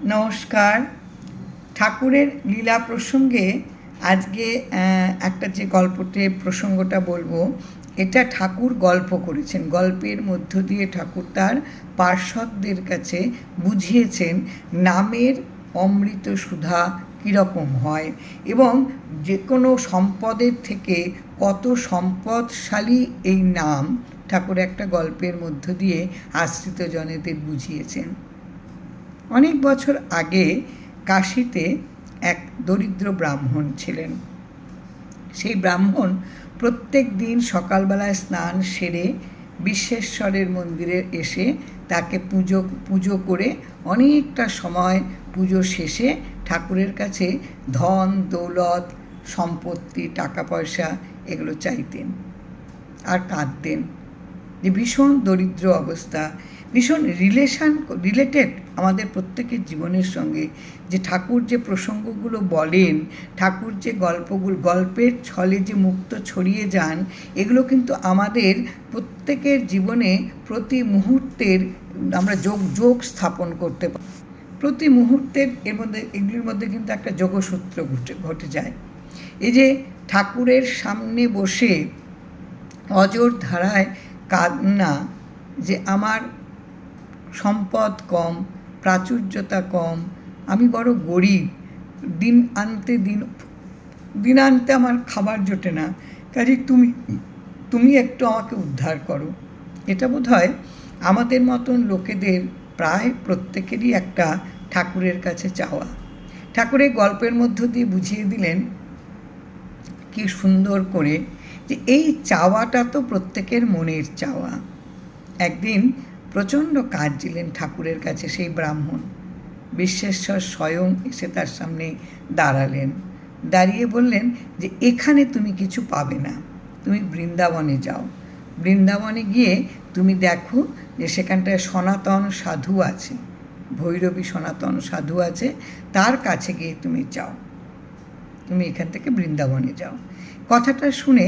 নমস্কার। ঠাকুরের লীলা প্রসঙ্গে আজকে একটা যে প্রসঙ্গটা বলবো, এটা ঠাকুর গল্প করেছেন। গল্পের মধ্য দিয়ে ঠাকুর তার পার্ষদদের কাছে বুঝিয়েছেন নামের অমৃত সুধা কীরকম হয় এবং যে কোনো সম্পদের থেকে কত সম্পদশালী এই নাম ঠাকুর একটা গল্পের মধ্য দিয়ে আশ্রিত জনেদের বুঝিয়েছেন। অনেক বছর আগে কাশীতে এক দরিদ্র ব্রাহ্মণ ছিলেন। সেই ব্রাহ্মণ প্রত্যেক দিন সকালবেলায় স্নান সেরে বিশ্বেশ্বরের মন্দিরে এসে তাকে পুজো করে অনেকটা সময় পুজো শেষে ঠাকুরের কাছে ধন দৌলত সম্পত্তি টাকা পয়সা এগুলো চাইতেন আর কাঁদতেন যে ভীষণ দরিদ্র অবস্থা, ভীষণ রিলেটেড আমাদের প্রত্যেকের জীবনের সঙ্গে। যে ঠাকুর যে প্রসঙ্গগুলো বলেন, ঠাকুর যে গল্পের ছলে যে মুক্ত ছড়িয়ে যান, এগুলো কিন্তু আমাদের প্রত্যেকের জীবনে প্রতি মুহূর্তের আমরা যোগ স্থাপন করতে পারি। প্রতি মুহূর্তের এগুলির মধ্যে কিন্তু একটা যোগসূত্র ঘটে যায়। এই যে ঠাকুরের সামনে বসে অজর ধারায় কান্না, যে আমার সম্পদ কম, প্রাচুর্যতা কম, আমি বড় গরিব, দিন আনতে আমার খাবার জোটে না, কাজে তুমি একটু আমাকে উদ্ধার করো। এটা বোধহয় আমাদের মতন লোকেদের প্রায় প্রত্যেকেরই একটা ঠাকুরের কাছে চাওয়া। ঠাকুরের গল্পের মধ্য দিয়ে বুঝিয়ে দিলেন কি সুন্দর করে যে এই চাওয়াটা তো প্রত্যেকের মনের চাওয়া। একদিন প্রচণ্ড কাঁদছিলেন ঠাকুরের কাছে সেই ব্রাহ্মণ। বিশ্বেশ্বর স্বয়ং এসে তার সামনে দাঁড়ালেন, দাঁড়িয়ে বললেন যে এখানে তুমি কিছু পাবে না, তুমি বৃন্দাবনে যাও। বৃন্দাবনে গিয়ে তুমি দেখো যে সেখানটায় সনাতন সাধু আছে, ভৈরবী সনাতন সাধু আছে, তার কাছে গিয়ে তুমি যাও, তুমি এখান থেকে বৃন্দাবনে যাও। কথাটা শুনে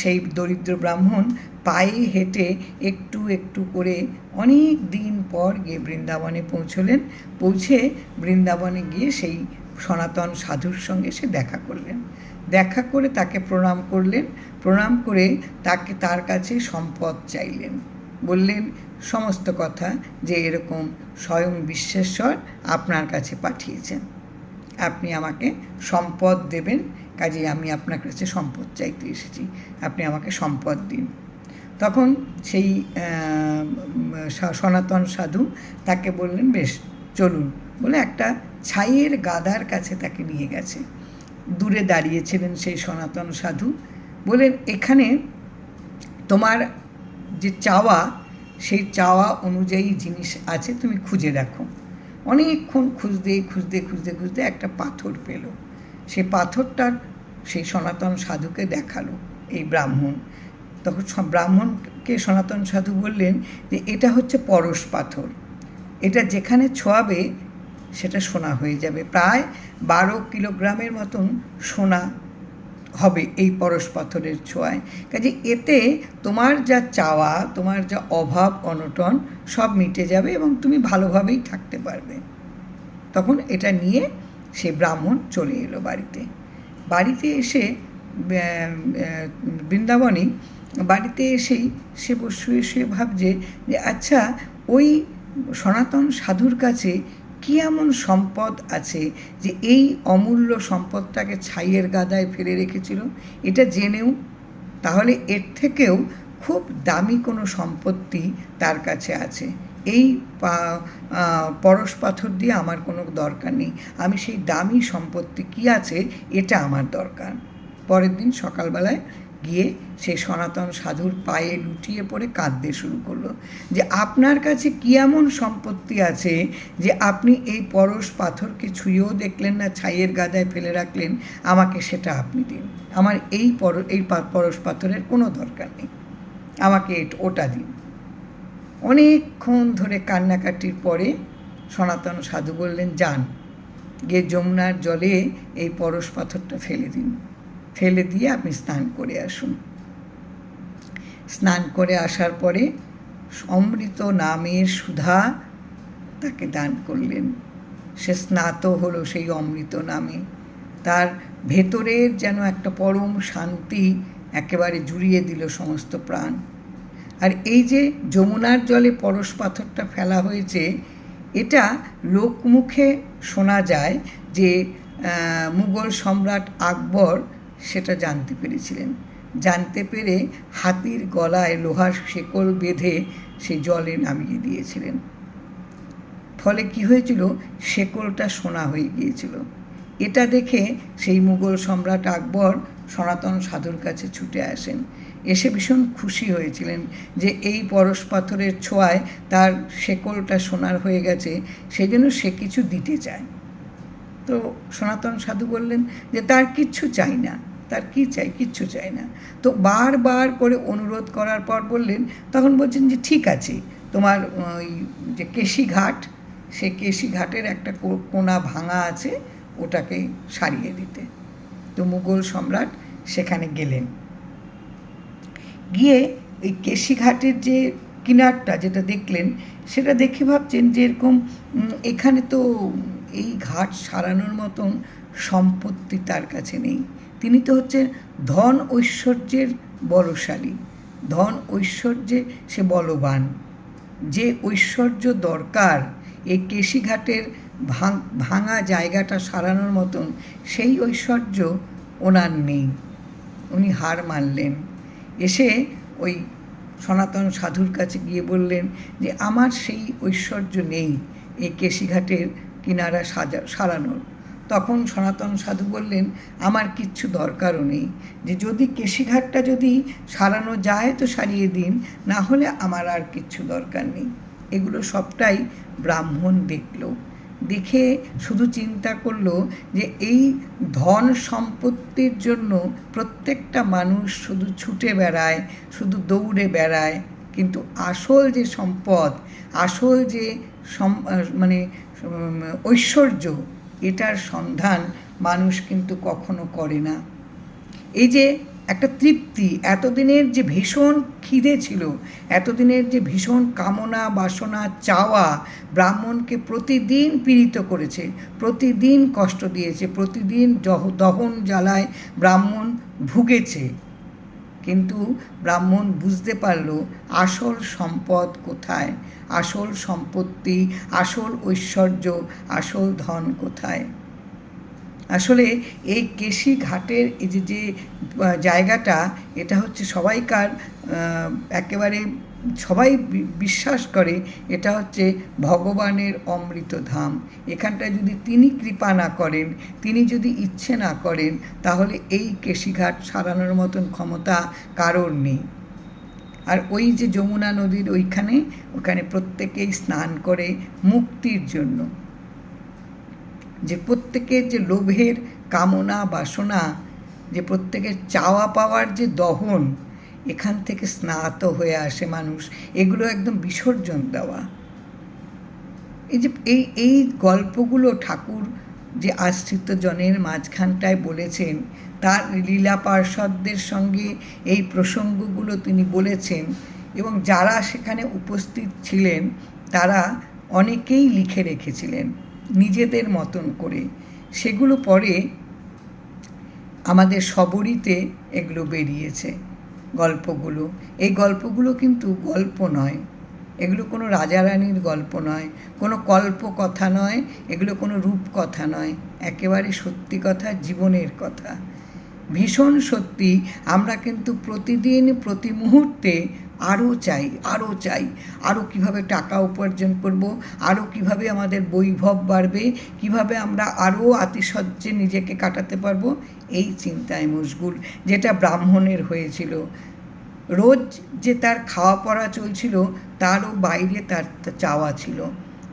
সেই দরিদ্র ব্রাহ্মণ পায়ে হেঁটে একটু একটু করে অনেক দিন পর গিয়ে বৃন্দাবনে পৌঁছলেন। পৌঁছে বৃন্দাবনে গিয়ে সেই সনাতন সাধুর সঙ্গে সে দেখা করলেন। দেখা করে তাকে প্রণাম করলেন। প্রণাম করে তার কাছে সম্পদ চাইলেন। বললেন সমস্ত কথা, যে এরকম স্বয়ং বিশ্বেশ্বর আপনার কাছে পাঠিয়েছেন, আপনি আমাকে সম্পদ দেবেন, কাজেই আমি আপনার কাছে সম্পদ চাইতে এসেছি, আপনি আমাকে সম্পদ দিন। তখন সেই সনাতন সাধু তাকে বললেন বেশ চলুন, বলে একটা ছাইয়ের গাদার কাছে তাকে নিয়ে গেছে। দূরে দাঁড়িয়েছিলেন সেই সনাতন সাধু। বলেন এখানে তোমার যে চাওয়া, সেই চাওয়া অনুযায়ী জিনিস আছে, তুমি খুঁজে দেখো। অনেকক্ষণ খুঁজতে একটা পাথর পেল। সেই পাথরটার সেই সনাতন সাধুকে দেখালো এই ব্রাহ্মণ। তখন ব্রাহ্মণকে সনাতন সাধু বললেন যে এটা হচ্ছে পরশ পাথর, এটা যেখানে ছোঁয়াবে সেটা সোনা হয়ে যাবে, প্রায় 12 কিলোগ্রামের মতন সোনা হবে এই পরশ পাথরের ছোঁয়ায়। কাজে এতে তোমার যা চাওয়া, তোমার যা অভাব অনটন সব মিটে যাবে এবং তুমি ভালোভাবেই থাকতে পারবে। তখন এটা নিয়ে সে ব্রাহ্মণ চলে এলো বাড়িতে এসে বৃন্দাবনে বাড়িতে এসেই সে শুয়ে ভাবছে যে আচ্ছা, ওই সনাতন সাধুর কাছে কী এমন সম্পদ আছে যে এই অমূল্য সম্পদটাকে ছাইয়ের গাদায় ফেলে রেখেছিল। এটা জেনেও তাহলে এর থেকেও খুব দামি কোনো সম্পত্তি তার কাছে আছে। এই পরশ পাথর দিয়ে আমার কোনো দরকার নেই, আমি সেই দামি সম্পত্তি কী আছে এটা আমার দরকার। পরের দিন সকালবেলায় গিয়ে সেই সনাতন সাধুর পায়ে লুটিয়ে পড়ে কাঁদতে শুরু করলো যে আপনার কাছে কী এমন সম্পত্তি আছে যে আপনি এই পরশ পাথরকে ছুঁয়েও দেখলেন না, ছাইয়ের গাদায় ফেলে রাখলেন, আমাকে সেটা আপনি দিন। আমার এই পরশ পাথরের কোনো দরকার নেই, আমাকে ওটা দিন। অনেকক্ষণ ধরে কান্নাকাটির পরে সনাতন সাধু বললেন যান, গিয়ে যমুনার জলে এই পরশ পাথরটা ফেলে দিন, ফেলে দিয়ে আপনি স্নান করে আসুন। স্নান করে আসার পরে অমৃত নামের সুধা তাকে দান করলেন। সে স্নাত হলো সেই অমৃত নামে। তার ভেতরের যেন একটা পরম শান্তি একেবারে জুড়িয়ে দিল সমস্ত প্রাণ। আর এই যে যমুনার জলে পরশ পাথরটা ফেলা হয়েছে, এটা লোকমুখে শোনা যায় যে মুঘল সম্রাট আকবর সেটা জানতে পেরেছিলেন। জানতে পেরে হাতির গলায় লোহার শেকল বেঁধে সে জলে নামিয়ে দিয়েছিলেন। ফলে কি হয়েছিল, শেকলটা সোনা হয়ে গিয়েছিল। এটা দেখে সেই মুঘল সম্রাট আকবর সনাতন সাধুর কাছে ছুটে আসেন। এসে ভীষণ খুশি হয়েছিলেন যে এই পরশ পাথরের ছোঁয়ায় তার শেকলটা সোনার হয়ে গেছে, সেই জন্য সে কিছু দিতে চায়। তো সনাতন সাধু বললেন যে তার কিচ্ছু চাই না, তার কি চাই, কিচ্ছু চাই না। তো বারবার করে অনুরোধ করার পর বললেন, তখন বলছেন যে ঠিক আছে, তোমার ওই যে কেশি ঘাট, সে কেশি ঘাটের একটা কোনা ভাঙা আছে, ওটাকে সারিয়ে দিতে। তো মুঘল সম্রাট সেখানে গেলেন। গিয়ে এই কেশি ঘাটের যে কিনারটা যেটা দেখলেন, সেটা দেখে ভাবছেন যে এরকম এখানে তো এই ঘাট সারানোর মতন সম্পত্তি তার কাছে নেই। তিনি তো হচ্ছে ধন ঐশ্বর্যের বলশালী, ধন ঐশ্বর্যে সে বলবান। যে ঐশ্বর্য দরকার এই কেশিঘাটের ভাঙা জায়গাটা সারানোর মতন, সেই ঐশ্বর্য ওনার নেই। উনি হার মানলেন। এসে ওই সনাতন সাধুর কাছে গিয়ে বললেন যে আমার সেই ঐশ্বর্য নেই এই কেশিঘাটের কিনারা সারানোর। তখন সনাতন সাধু বললেন, আমার কিচ্ছু দরকারও নেই, যে যদি কেশিঘাটটা যদি সারানো যায় তো সারিয়ে দিন, না হলে আমার আর কিচ্ছু দরকার নেই। এগুলো সবটাই ব্রাহ্মণ দেখল। দেখে শুধু চিন্তা করলো যে এই ধন সম্পত্তির জন্য প্রত্যেকটা মানুষ শুধু ছুটে বেড়ায়, শুধু দৌড়ে বেড়ায়, কিন্তু আসল যে সম্পদ, আসল যে মানে ঐশ্বর্য, এটার সন্ধান মানুষ কিন্তু কখনো করে না। এই যে একটা তৃপ্তি, এতদিনের যে ভীষণ খিদে ছিল, এতদিনের যে ভীষণ কামনা বাসনা চাওয়া ব্রাহ্মণকে প্রতিদিন পীড়িত করেছে, প্রতিদিন কষ্ট দিয়েছে, প্রতিদিন দহন জ্বালায় ব্রাহ্মণ ভুগেছে। কিন্তু ব্রাহ্মণ বুঝতে পারল আসল সম্পদ কোথায়, আসল সম্পত্তি, আসল ঐশ্বর্য, আসল ধন কোথায়। আসলে এই কেশি ঘাটের এই যে জায়গাটা, এটা হচ্ছে সবাইকার একেবারে সবাই বিশ্বাস করে এটা হচ্ছে ভগবানের অমৃত ধাম। এখানটায় যদি তিনি কৃপা না করেন, তিনি যদি ইচ্ছে না করেন, তাহলে এই কেশিঘাট সারানোর মতন ক্ষমতা কারোর নেই। আর ওই যে যমুনা নদীর ওখানে প্রত্যেকেই স্নান করে মুক্তির জন্য। যে প্রত্যেকের যে লোভের কামনা বাসনা, যে প্রত্যেকের চাওয়া পাওয়ার যে দহন, এখান থেকে স্নাত হয়ে আসে মানুষ, এগুলো একদম বিসর্জন দেওয়া। এই যে এই গল্পগুলো ঠাকুর যে আশ্রিত জনের মাঝখানটায় বলেছেন, তার লীলা পার্ষদদের সঙ্গে এই প্রসঙ্গগুলো তিনি বলেছেন, এবং যারা সেখানে উপস্থিত ছিলেন তারা অনেকেই লিখে রেখেছিলেন নিজেদের মতন করে। সেগুলো পরে আমাদের সবরীতে এগুলো বেরিয়েছে গল্পগুলো। এই গল্পগুলো কিন্তু গল্প নয়, এগুলো কোনো রাজারানীর গল্প নয়, কোনো কল্প কথা নয়, এগুলো কোনো রূপকথা নয়, একেবারে সত্যি কথা, জীবনের কথা, ভীষণ সত্যি। আমরা কিন্তু প্রতিদিন প্রতি মুহূর্তে আরও চাই, আরও চাই, আরও কীভাবে টাকা উপার্জন করব, আরও কীভাবে আমাদের বৈভব বাড়বে, কীভাবে আমরা আরও আতিশয্যে নিজেকে কাটাতে পারবো, এই চিন্তায় মশগুল। যেটা ব্রাহ্মণের হয়েছিল, রোজ যে তার খাওয়া পড়া চলছিল, তারও বাইরে তার চাওয়া ছিল।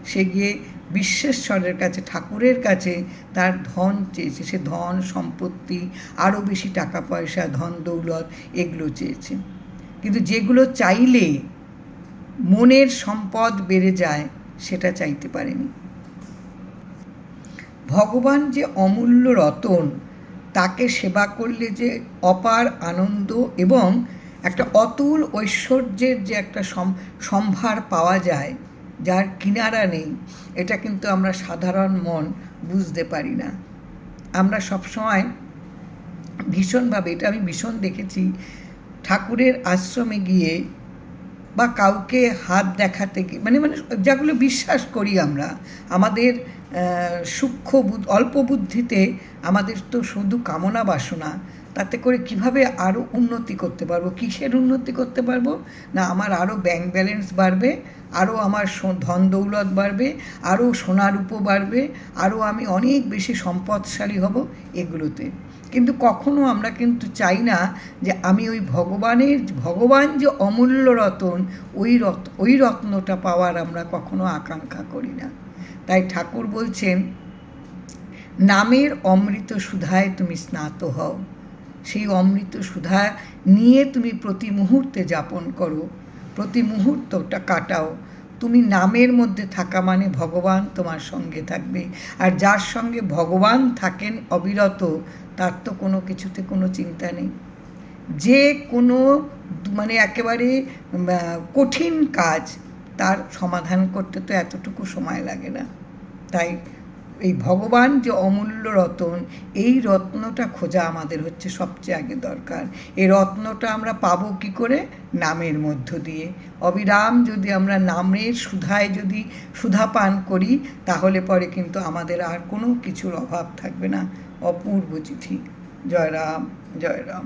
সে গিয়ে বিশ্বেশ্বরের কাছে, ঠাকুরের কাছে তার ধন চেয়েছে, সে ধন সম্পত্তি, আরও বেশি টাকা পয়সা, ধন দৌলত, এগুলো চেয়েছে। কিন্তু যেগুলো চাইলে মনের সম্পদ বেড়ে যায়, সেটা চাইতে পারেনি। ভগবান যে অমূল্য রতন, তাকে সেবা করলে যে অপার আনন্দ এবং একটা অতুল ঐশ্বর্যের যে একটা সম্ভার পাওয়া যায়, যার কিনারা নেই, এটা কিন্তু আমরা সাধারণ মন বুঝতে পারি না। আমরা সবসময় ভীষণভাবে, এটা আমি ভীষণ দেখেছি, ঠাকুরের আশ্রমে গিয়ে বা কাউকে হাত দেখাতে গিয়ে, মানে যেগুলো বিশ্বাস করি আমরা, আমাদের সূক্ষ্ম অল্প বুদ্ধিতে আমাদের তো শুধু কামনা বাসনা, তাতে করে কিভাবে আরও উন্নতি করতে পারবো। কিসের উন্নতি করতে পারবো না, আমার আরও ব্যাংক ব্যালেন্স বাড়বে, আরও আমার ধন দৌলত বাড়বে, আরও সোনারূপো বাড়বে, আরও আমি অনেক বেশি সম্পদশালী হব এগুলোতে। কিন্তু কখনো আমরা কিন্তু চাই না যে আমি ওই ভগবান যে অমূল্য রতন, ওই রত্নটা পাওয়ার আমরা কখনো আকাঙ্ক্ষা করি না। তাই ঠাকুর বলছেন, নামের অমৃত সুধায় তুমি স্নাত হও, সেই অমৃত সুধা নিয়ে তুমি প্রতি মুহূর্তে যাপন করো, প্রতি মুহূর্তটা কাটাও। তুমি নামের মধ্যে থাকা মানে ভগবান তোমার সঙ্গে থাকবে, আর যার সঙ্গে ভগবান থাকেন অবিরত, তার তো কোনো কিছুতে কোনো চিন্তা নেই। যে কোনো একেবারে কঠিন কাজ তার সমাধান করতে তো এতটুকু সময় লাগে না। তাই এই ভগবান যে অমূল্য রতন, এই রত্নটা খোঁজা আমাদের হচ্ছে সবচেয়ে আগে দরকার। এই রত্নটা আমরা পাবো কি করে? নামের মধ্য দিয়ে। অবিরাম যদি আমরা নামের সুধায় যদি সুধা পান করি, তাহলে পরে কিন্তু আমাদের আর কোনো কিছুর অভাব থাকবে না। অপূর্ব চিঠি। জয় রাম, জয় রাম।